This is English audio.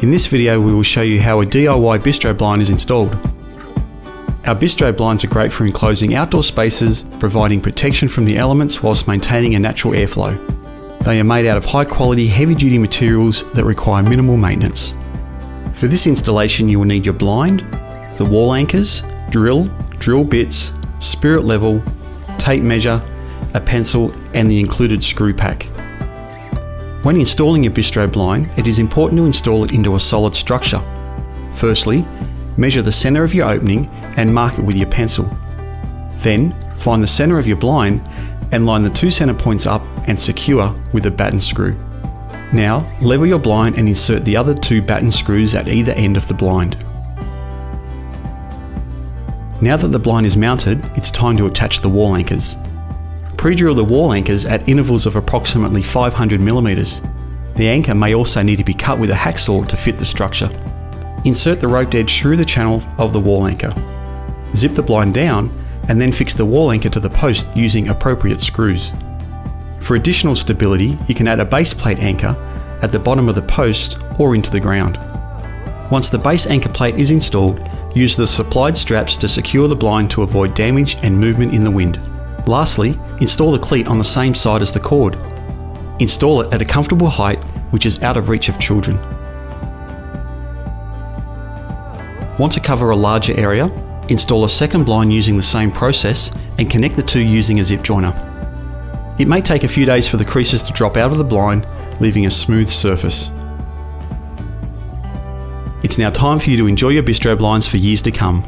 In this video we will show you how a DIY bistro blind is installed. Our bistro blinds are great for enclosing outdoor spaces, providing protection from the elements whilst maintaining a natural airflow. They are made out of high quality heavy duty materials that require minimal maintenance. For this installation you will need your blind, the wall anchors, drill bits, spirit level, tape measure, a pencil and the included screw pack. When installing your bistro blind, it is important to install it into a solid structure. Firstly, measure the centre of your opening and mark it with your pencil. Then, find the centre of your blind and line the two centre points up and secure with a batten screw. Now, level your blind and insert the other two batten screws at either end of the blind. Now that the blind is mounted, it's time to attach the wall anchors. Pre-drill the wall anchors at intervals of approximately 500mm. The anchor may also need to be cut with a hacksaw to fit the structure. Insert the roped edge through the channel of the wall anchor. Zip the blind down and then fix the wall anchor to the post using appropriate screws. For additional stability, you can add a base plate anchor at the bottom of the post or into the ground. Once the base anchor plate is installed, use the supplied straps to secure the blind to avoid damage and movement in the wind. Lastly, install the cleat on the same side as the cord. Install it at a comfortable height which is out of reach of children. Want to cover a larger area? Install a second blind using the same process and connect the two using a zip joiner. It may take a few days for the creases to drop out of the blind, leaving a smooth surface. It's now time for you to enjoy your bistro blinds for years to come.